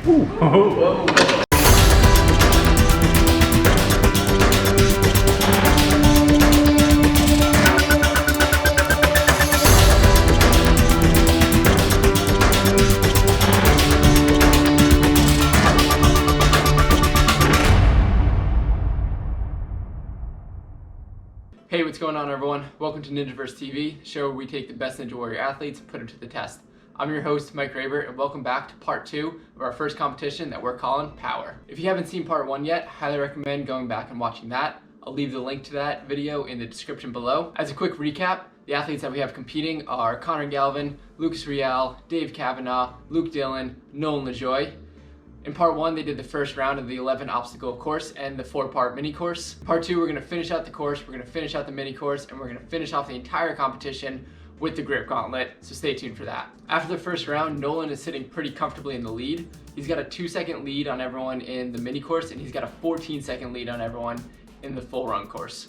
Ooh. Whoa. Hey, what's going on everyone? Welcome to Ninjaverse TV, the show where we take the best Ninja Warrior athletes and put them to the test. I'm your host, Mike Raber, and welcome back to part 2 of our first competition that we're calling Power. If you haven't seen part 1 yet, highly recommend going back and watching that. I'll leave the link to that video in the description below. As a quick recap, the athletes that we have competing are Conor Galvin, Reale, Cavanagh, Dillon, Nolan Lajoie. In part 1, they did the first round of the 11 obstacle course and the 4-part mini course. Part 2, we're going to finish out the course, we're going to finish out the mini course, and we're going to finish off the entire competition with the grip gauntlet, so stay tuned for that. After the first round, Nolan is sitting pretty comfortably in the lead. He's got a 2-second lead on everyone in the mini course, and he's got a 14-second lead on everyone in the full run course.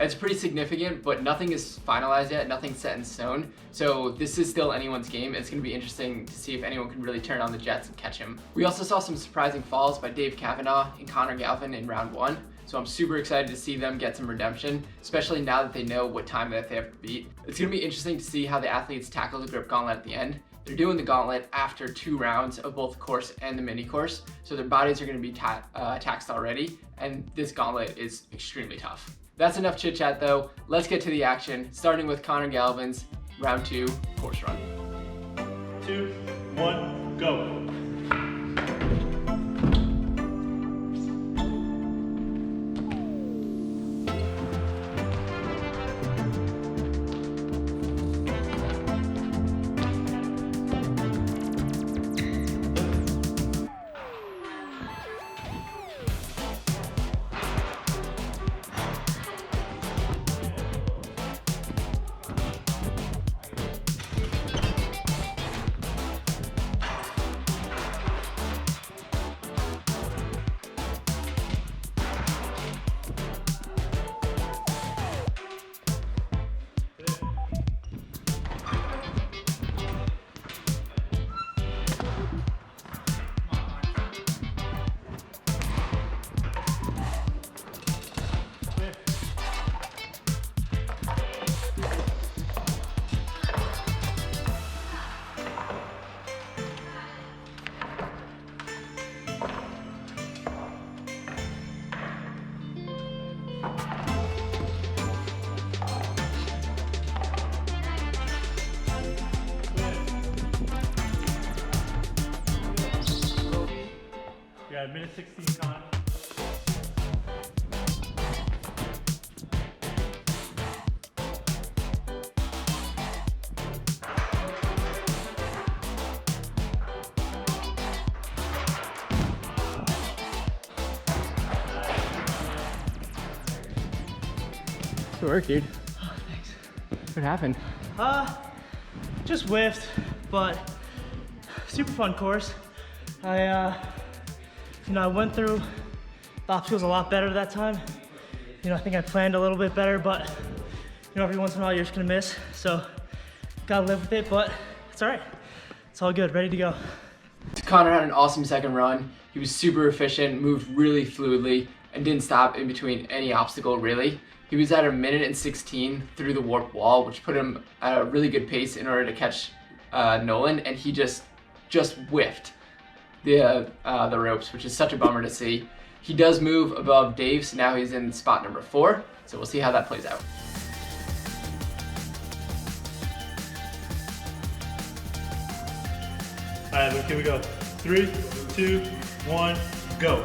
It's pretty significant, but nothing is finalized yet, nothing's set in stone. So this is still anyone's game. It's gonna be interesting to see if anyone can really turn on the jets and catch him. We also saw some surprising falls by Cavanagh and Conor Galvin in round 1. So I'm super excited to see them get some redemption, especially now that they know what time that they have to beat. It's gonna be interesting to see how the athletes tackle the grip gauntlet at the end. They're doing the gauntlet after 2 rounds of both the course and the mini course. So their bodies are gonna be taxed already. And this gauntlet is extremely tough. That's enough chit chat though. Let's get to the action, starting with Conor Galvin's round 2 course run. 2, 1, go. Yeah, minute 16 on. Good work, dude. Oh, thanks. What happened? Just whiffed, but super fun course. I went through the obstacles a lot better that time. I think I planned a little bit better, but every once in a while you're just gonna miss. So gotta live with it, but it's all right. It's all good, ready to go. Conor had an awesome second run. He was super efficient, moved really fluidly, and didn't stop in between any obstacle really. He was at 1:16 through the warp wall, which put him at a really good pace in order to catch Nolan, and he just whiffed the ropes, which is such a bummer to see. He does move above Dave, so now he's in spot number 4, so we'll see how that plays out. All right, here we go. 3, 2, 1, go.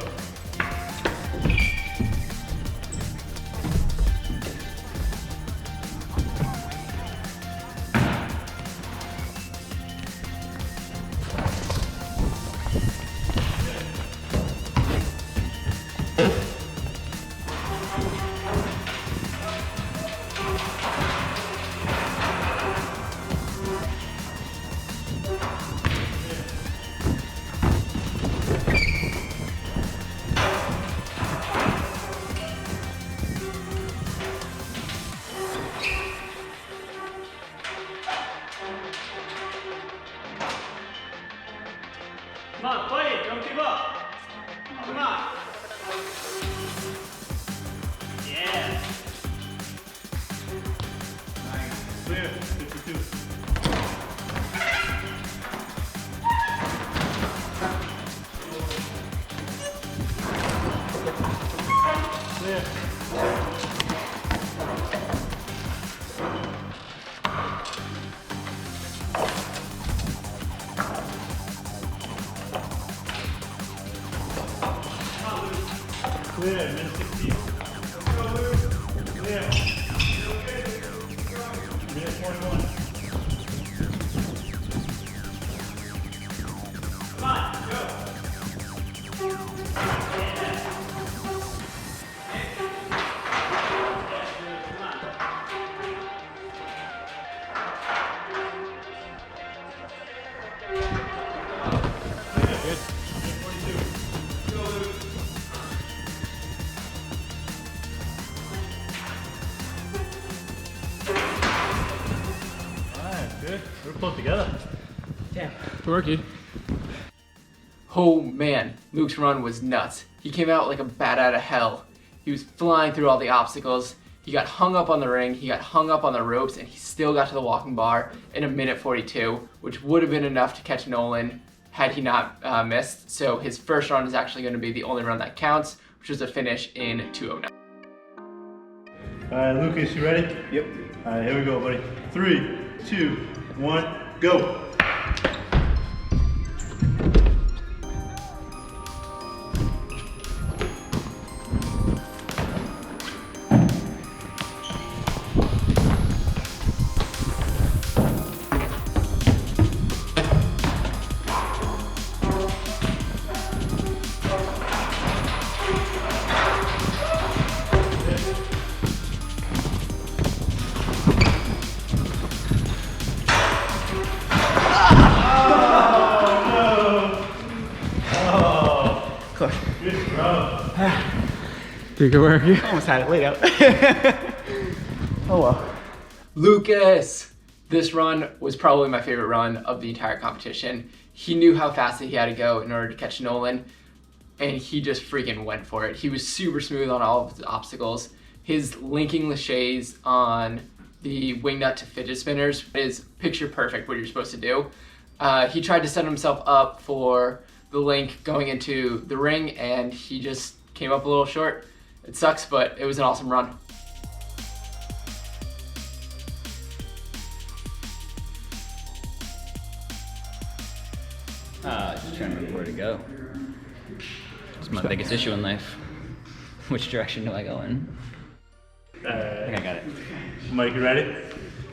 Clear. Clear, minute 16. Clear. Minute 21. Come on, go. Good. We're pulled together. Damn. Good work, dude. Oh man, Luke's run was nuts. He came out like a bat out of hell. He was flying through all the obstacles. He got hung up on the ring, he got hung up on the ropes, and he still got to the walking bar in a minute 42, which would have been enough to catch Nolan had he not missed. So his first run is actually going to be the only run that counts, which was a finish in 2:09. All right, Lucas, you ready? Yep. All right, here we go, buddy. 3, 2, 1, go. Good throw. Dude, good work. Almost had it laid out. Oh well. Lucas! This run was probably my favorite run of the entire competition. He knew how fast he had to go in order to catch Nolan, and he just freaking went for it. He was super smooth on all of the obstacles. His linking lajoies on the wing nut to fidget spinners is picture perfect what you're supposed to do. He tried to set himself up for the link going into the ring, and he just came up a little short. It sucks, but it was an awesome run. Just trying to remember where to go. It's my biggest issue in life. Which direction do I go in? I think I got it. Mike, you ready?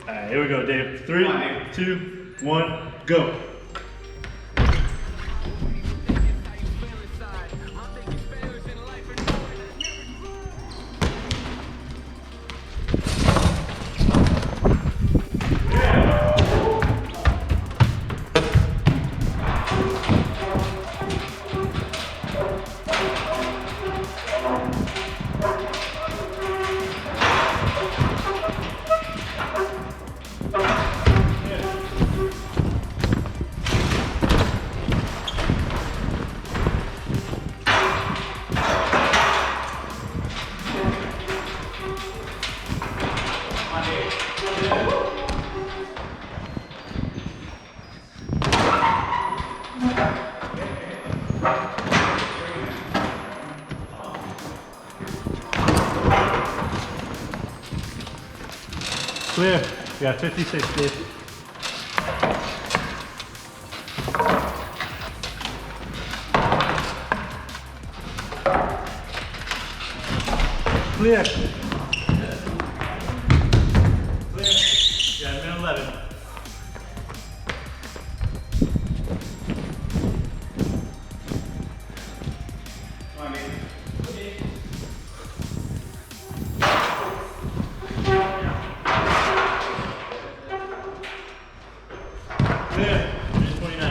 All right, here we go, Dave. 3, 2, 1, go. Clear. We got 56, Dave. Clear. Clear. Yeah, minute 11. Clear. Minute 29.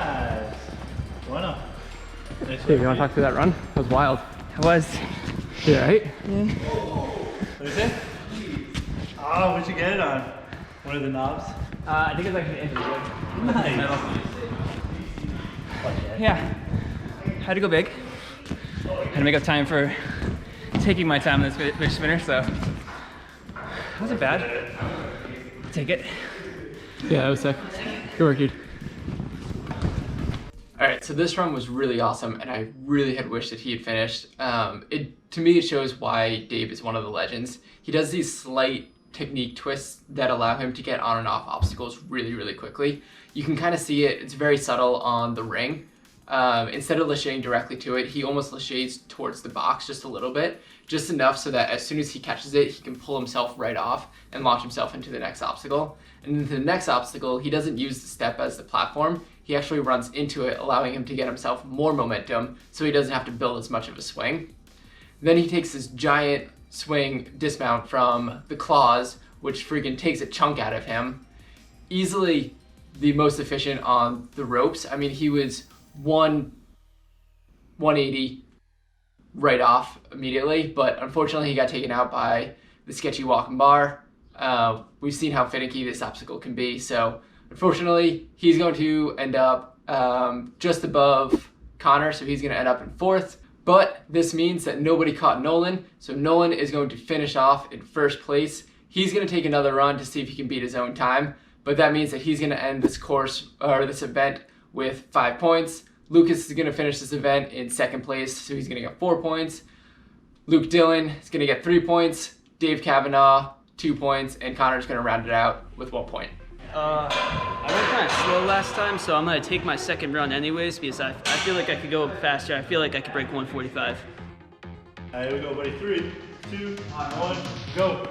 Nice. Bueno. Nice Hey, you want to talk through that run? That was wild. It was. Yeah, right? What is it? Oh, what'd you get it on? One of the knobs? I think it's like the end of the wood. Nice. Yeah. Had to go big. Had to make up time for taking my time in this fish spinner, so it wasn't bad. Take it. Yeah, that was sick. Good work, dude. Alright, so this run was really awesome, and I really had wished that he had finished. To me, it shows why Dave is one of the legends. He does these slight technique twists that allow him to get on and off obstacles really, really quickly. You can kind of see it. It's very subtle on the ring. Instead of lacheting directly to it, he almost laches towards the box just a little bit, just enough so that as soon as he catches it, he can pull himself right off and launch himself into the next obstacle. And into the next obstacle, he doesn't use the step as the platform. He actually runs into it, allowing him to get himself more momentum so he doesn't have to build as much of a swing. Then he takes this giant swing dismount from the claws, which freaking takes a chunk out of him. Easily the most efficient on the ropes. I mean, he was 180 right off immediately, but unfortunately he got taken out by the sketchy walking bar. We've seen how finicky this obstacle can be, so unfortunately he's going to end up just above Conor, so he's going to end up in 4th. But this means that nobody caught Nolan, so Nolan is going to finish off in 1st place. He's going to take another run to see if he can beat his own time, but that means that he's going to end this course, or this event, with 5 points. Lucas is going to finish this event in 2nd place, so he's going to get 4 points. Luke Dillon is going to get 3 points. Dave Cavanagh, 2 points, and Conor is going to round it out with 1 point. I went kind of slow last time, so I'm going to take my 2nd run anyways because I feel like I could go faster. I feel like I could break 145. All right, here we go, buddy. 3, 2, 1, go.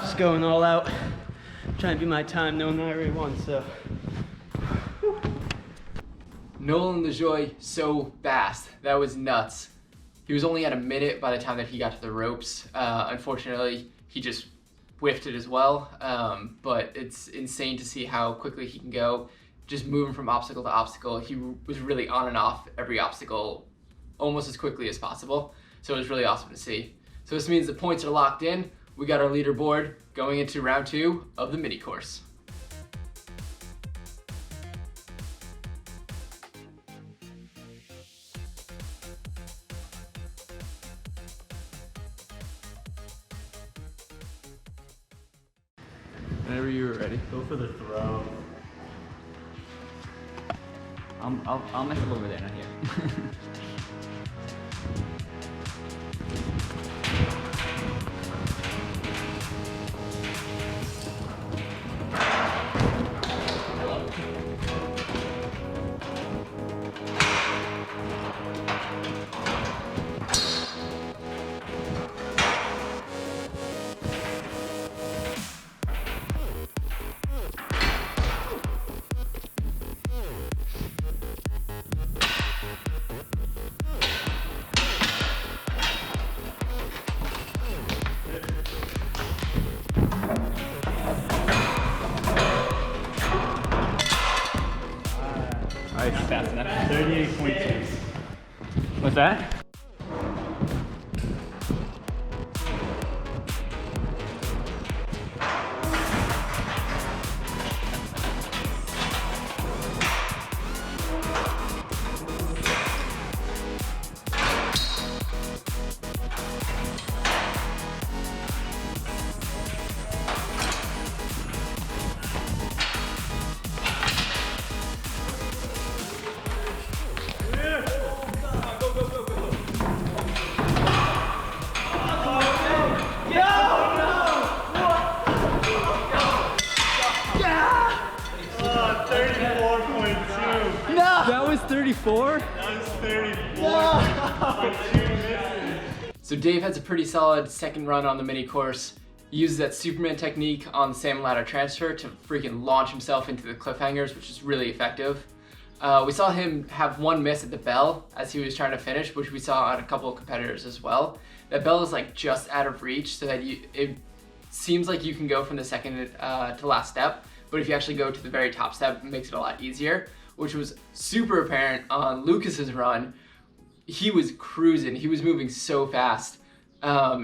Just going all out, trying to beat my time knowing that I already won, so. Nolan Lajoie, so fast. That was nuts. He was only at a minute by the time that he got to the ropes. Unfortunately, he just whiffed it as well, but it's insane to see how quickly he can go. Just moving from obstacle to obstacle. He was really on and off every obstacle almost as quickly as possible, so it was really awesome to see. So this means the points are locked in. We got our leaderboard going into round 2 of the mini course. Whenever you're ready. Go for the throw. I'll mess up over there, not here. Not fast enough. 38.2. What's that? 34? That was 34. So Dave has a pretty solid second run on the mini course. He uses that Superman technique on the salmon ladder transfer to freaking launch himself into the cliffhangers, which is really effective. We saw him have one miss at the bell as he was trying to finish, which we saw on a couple of competitors as well. That bell is like just out of reach, so that it seems like you can go from the second to last step, but if you actually go to the very top step, it makes it a lot easier, which was super apparent on Lucas's run. He was cruising, he was moving so fast.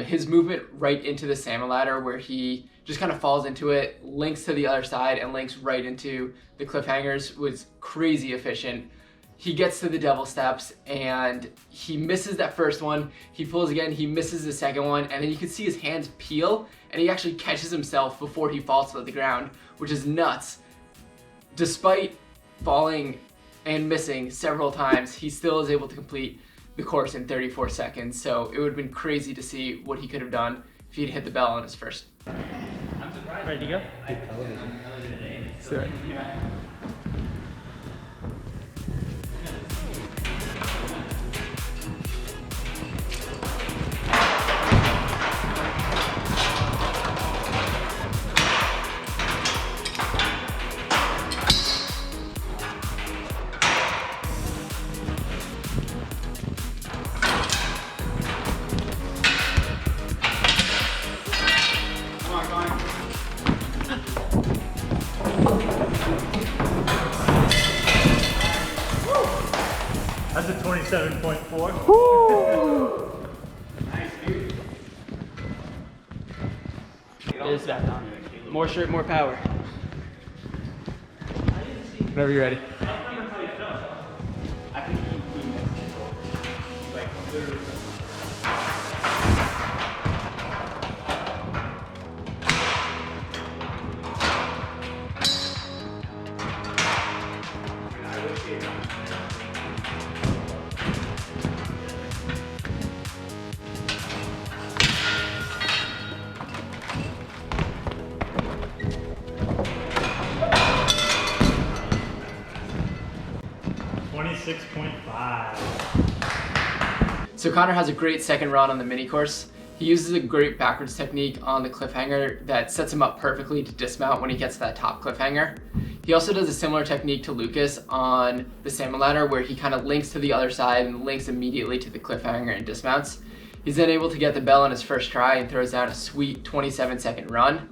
His movement right into the salmon ladder, where he just kind of falls into it, links to the other side, and links right into the cliffhangers, was crazy efficient. He gets to the devil steps and he misses that first one. He pulls again, he misses the second one, and then you can see his hands peel and he actually catches himself before he falls to the ground, which is nuts. Despite falling and missing several times, he still is able to complete the course in 34 seconds. So it would have been crazy to see what he could have done if he'd hit the bell on his first. Ready to go? Sorry. That's a 27.4. It is back on. More shirt, more power. Whenever you're ready. So Conor has a great second run on the mini course. He uses a great backwards technique on the cliffhanger that sets him up perfectly to dismount when he gets to that top cliffhanger. He also does a similar technique to Lucas on the salmon ladder, where he kind of links to the other side and links immediately to the cliffhanger and dismounts. He's then able to get the bell on his first try and throws down a sweet 27-second run,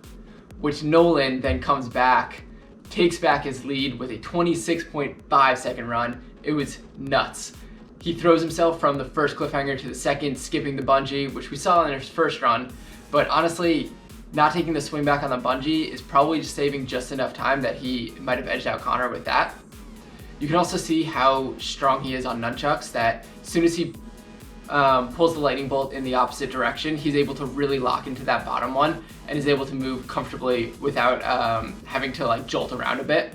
which Nolan then comes back, takes back his lead with a 26.5-second run. It was nuts. He throws himself from the first cliffhanger to the second, skipping the bungee, which we saw in his first run. But honestly, not taking the swing back on the bungee is probably just saving just enough time that he might have edged out Conor with that. You can also see how strong he is on nunchucks, that as soon as he pulls the lightning bolt in the opposite direction, he's able to really lock into that bottom one and is able to move comfortably without having to like jolt around a bit.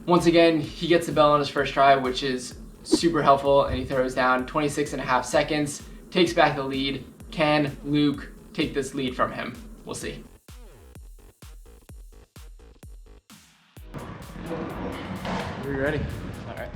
Once again, he gets the bell on his first try, which is super helpful, and he throws down 26.5 seconds, takes back the lead. Can Luke take this lead from him? We'll see. Are you ready? All right.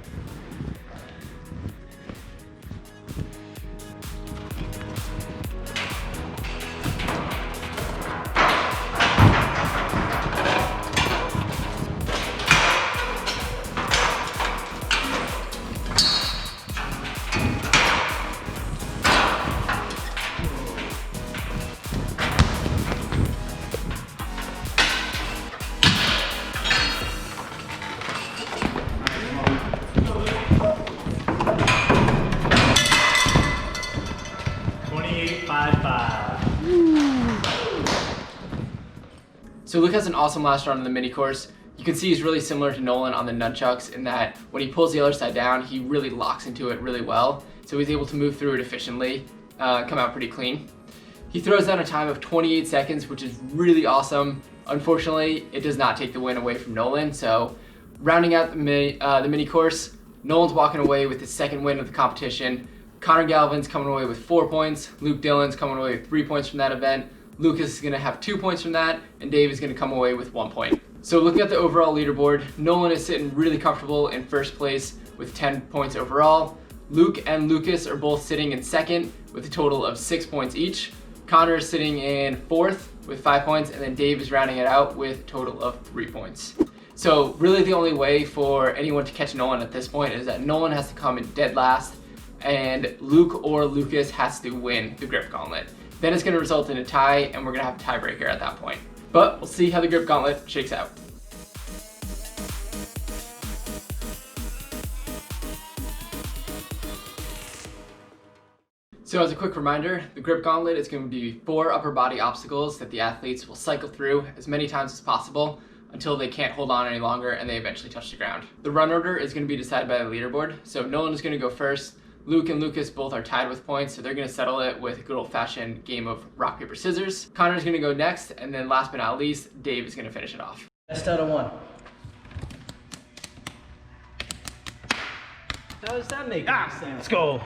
So Luke has an awesome last run on the mini course. You can see he's really similar to Nolan on the nunchucks in that when he pulls the other side down, he really locks into it really well. So he's able to move through it efficiently, come out pretty clean. He throws down a time of 28 seconds, which is really awesome. Unfortunately, it does not take the win away from Nolan. So rounding out the mini course, Nolan's walking away with his second win of the competition. Conor Galvin's coming away with 4 points. Luke Dillon's coming away with 3 points from that event. Lucas is going to have 2 points from that, and Dave is going to come away with 1 point. So looking at the overall leaderboard, Nolan is sitting really comfortable in first place with 10 points overall. Luke and Lucas are both sitting in second with a total of 6 points each. Conor is sitting in fourth with 5 points, and then Dave is rounding it out with a total of 3 points. So really the only way for anyone to catch Nolan at this point is that Nolan has to come in dead last, and Luke or Lucas has to win the grip gauntlet. Then it's going to result in a tie, and we're going to have a tiebreaker at that point. But we'll see how the grip gauntlet shakes out. So as a quick reminder, the grip gauntlet is going to be 4 upper body obstacles that the athletes will cycle through as many times as possible until they can't hold on any longer and they eventually touch the ground. The run order is going to be decided by the leaderboard. So Nolan is going to go first. Luke and Lucas both are tied with points, so they're going to settle it with a good old-fashioned game of rock, paper, scissors. Conor's going to go next, and then last but not least, Dave is going to finish it off. Best out of 1. How does that make sense? Let's go.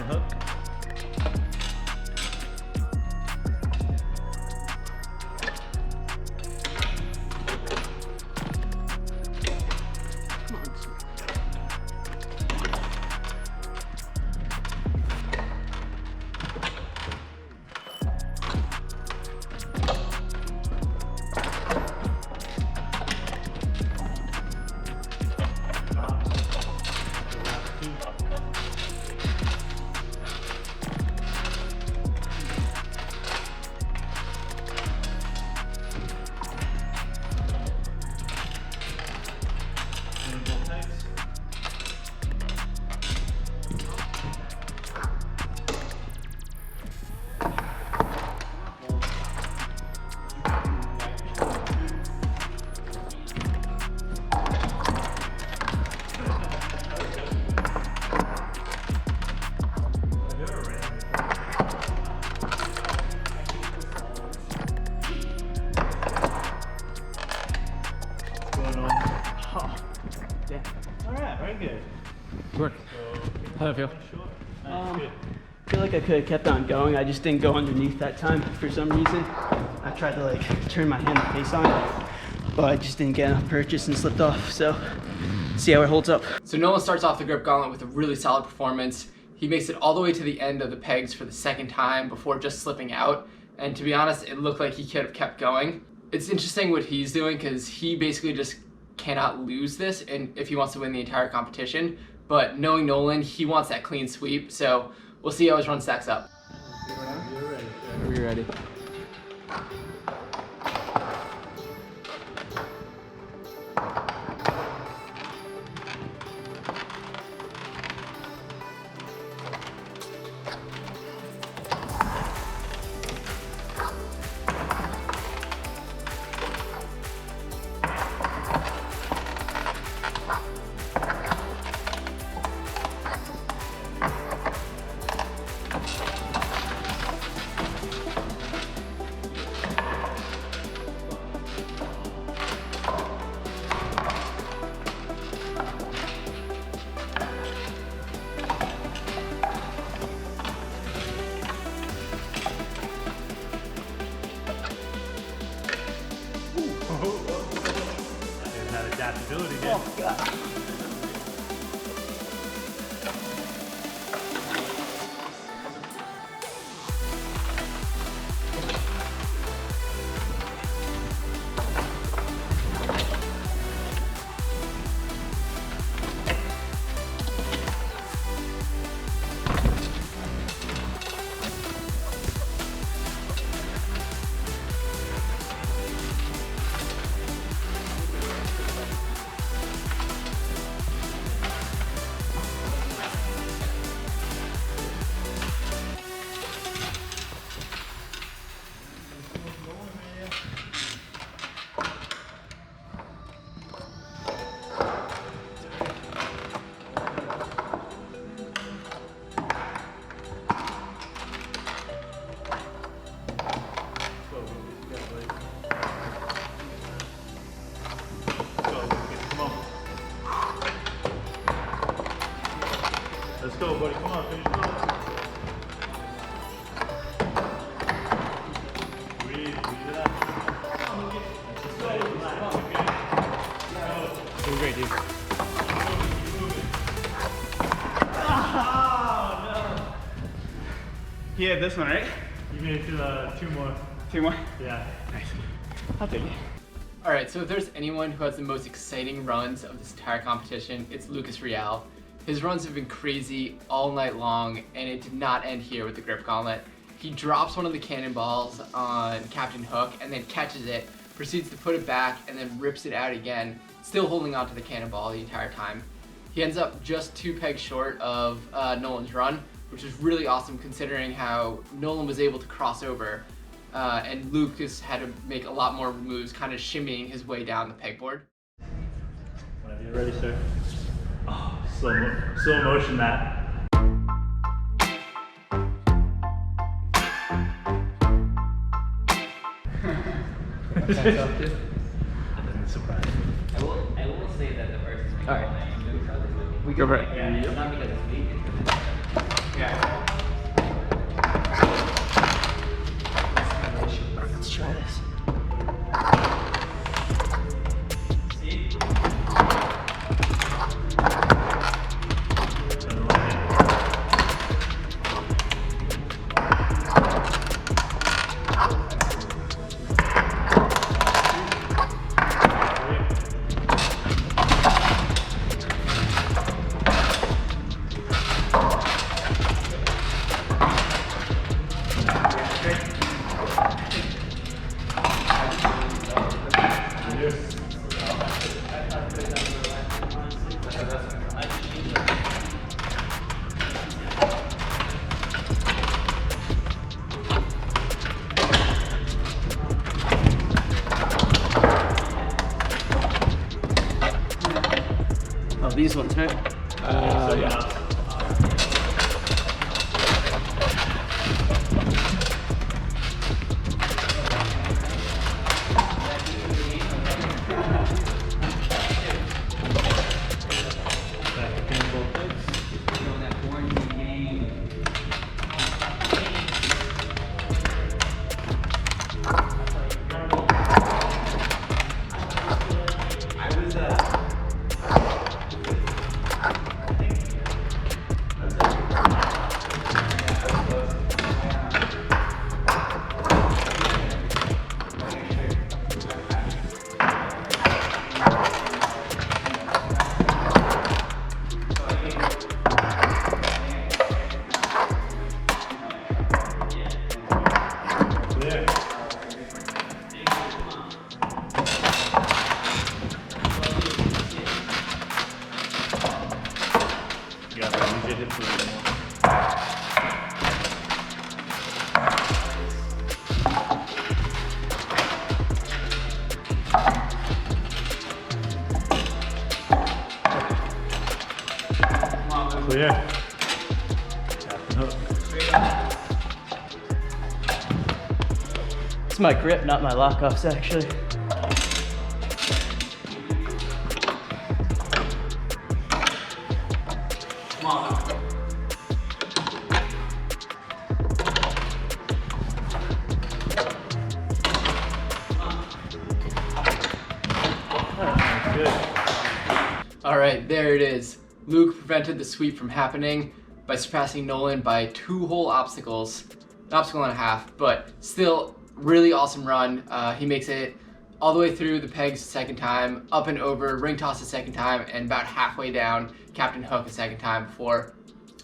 Hook. Work. How do I feel? I feel like I could have kept on going. I just didn't go underneath that time for some reason. I tried to like turn my hand and face on it, but I just didn't get enough purchase and slipped off. So see how it holds up. So Nolan starts off the grip gauntlet with a really solid performance. He makes it all the way to the end of the pegs for the second time before just slipping out. And to be honest, it looked like he could have kept going. It's interesting what he's doing because he basically just cannot lose this and if he wants to win the entire competition. But knowing Nolan, he wants that clean sweep. So we'll see how his run stacks up. You're ready. Are we ready? go, buddy. Come on, finish go. Breathe it out. Doing great, dude. Yeah, this one, right? You made it to 2 more. 2 more? Yeah. Nice. I'll take it. Alright, so if there's anyone who has the most exciting runs of this entire competition, it's Lucas Reale. His runs have been crazy all night long, and it did not end here with the grip gauntlet. He drops one of the cannonballs on Captain Hook and then catches it, proceeds to put it back, and then rips it out again, still holding onto the cannonball the entire time. He ends up just 2 pegs short of Nolan's run, which is really awesome considering how Nolan was able to cross over and Lucas had to make a lot more moves, kind of shimmying his way down the pegboard. Whenever you're ready, sir. Oh, slow motion that. That doesn't surprise me. I will say that the first is All right. we go for it. Yeah, it's not because it's weak, it's because it's Yeah. Let's try this. Oh, these ones, right? Yeah. Clear. Captain Hook. It's my grip, not my lockoffs, actually. Alright, there it is. Luke prevented the sweep from happening by surpassing Nolan by 2 whole obstacles. An obstacle and a half, but still really awesome run. He makes it all the way through the pegs a second time, up and over, ring toss a second time, and about halfway down Captain Hook a second time before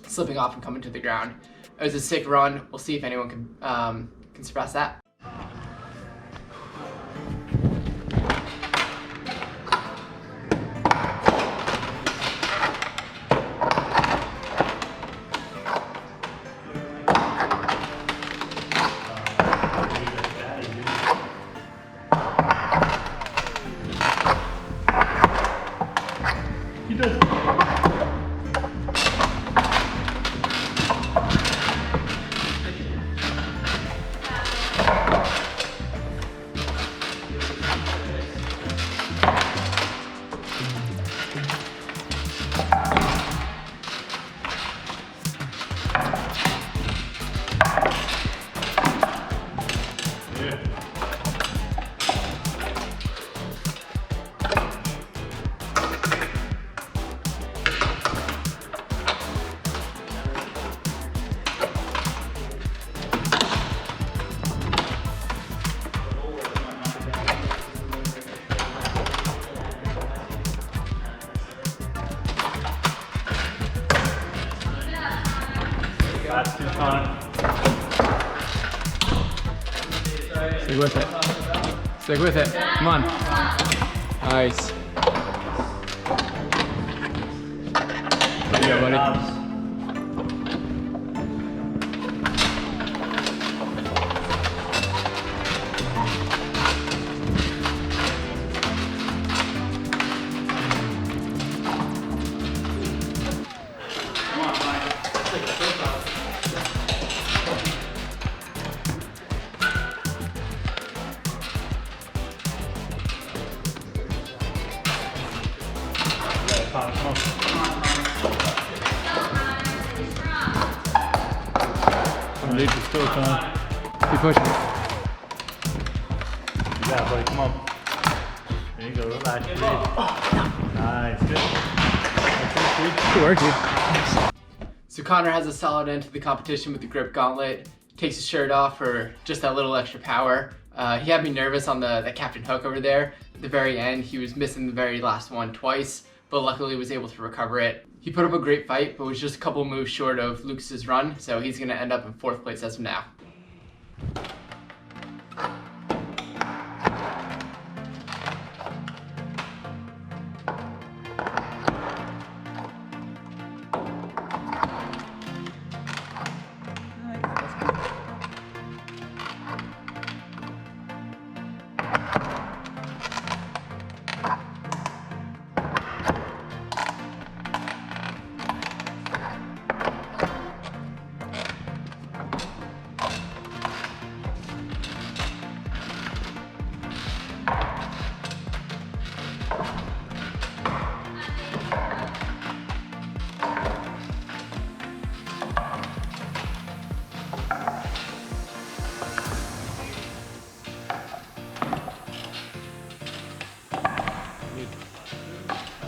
slipping off and coming to the ground. It was a sick run. We'll see if anyone can surpass that. Last two, Connor. Stick with it. Stick with it. Come on. Nice. There you go, buddy. Connor, come on. Lead the still, Connor. Keep pushing. Yeah, buddy, come on. There you go, relax. Nice, good. Good work, dude. So Connor has a solid end to the competition with the grip gauntlet. Takes his shirt off for just that little extra power. He had me nervous on the captain hook over there. At the very end, he was missing the very last one twice, but luckily was able to recover it. He put up a great fight, but was just a couple moves short of Lucas's run, so he's gonna end up in 4th place as of now.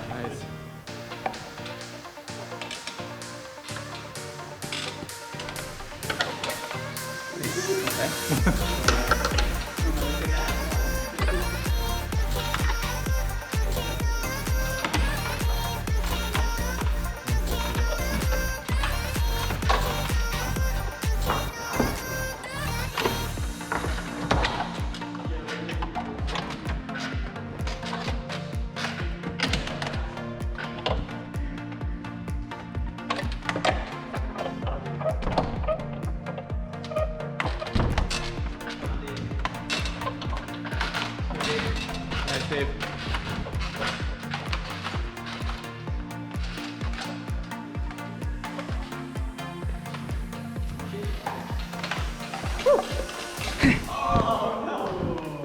Nice. Nice, Dave.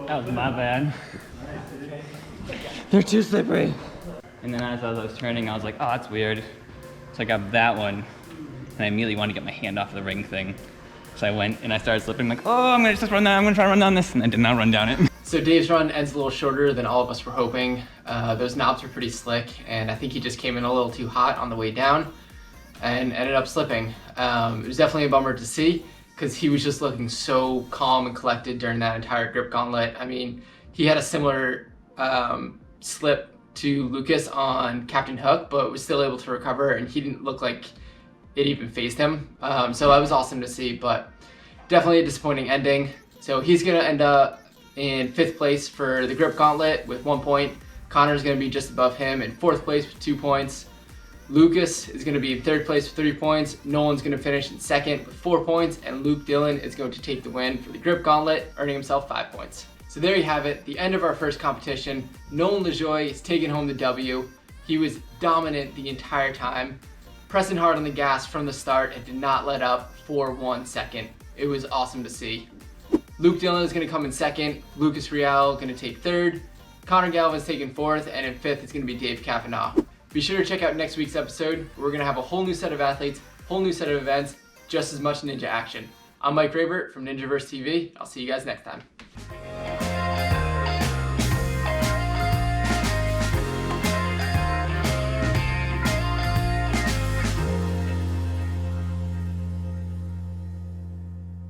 That was my bad. They're too slippery. And then as I was turning, I was like, oh, that's weird. So I got that one, and I immediately wanted to get my hand off the ring thing. So I went and I started slipping, like, oh, I'm gonna just run down, I'm gonna try to run down this, and I did not run down it. So Dave's run ends a little shorter than all of us were hoping. Those knobs were pretty slick, and I think he just came in a little too hot on the way down and ended up slipping. It was definitely a bummer to see, because he was just looking so calm and collected during that entire grip gauntlet. I mean, he had a similar slip to Lucas on Captain Hook, but was still able to recover, and he didn't look like it even fazed him. So that was awesome to see, but definitely a disappointing ending. So he's gonna end up in 5th place for the grip gauntlet with 1 point. Connor's gonna be just above him in 4th place with 2 points. Lucas is gonna be in 3rd place with 3 points. Nolan's gonna finish in 2nd with 4 points, and Luke Dillon is going to take the win for the grip gauntlet, earning himself 5 points. So there you have it, the end of our first competition. Nolan Lajoie is taking home the W. He was dominant the entire time, pressing hard on the gas from the start and did not let up for 1 second. It was awesome to see. Luke Dillon is going to come in 2nd, Lucas Reale going to take 3rd, Conor Galvin is taking 4th, and in 5th it's going to be Dave Cavanagh. Be sure to check out next week's episode. We're going to have a whole new set of athletes, whole new set of events, just as much ninja action. I'm Mike Raber from Ninjaverse TV. I'll see you guys next time.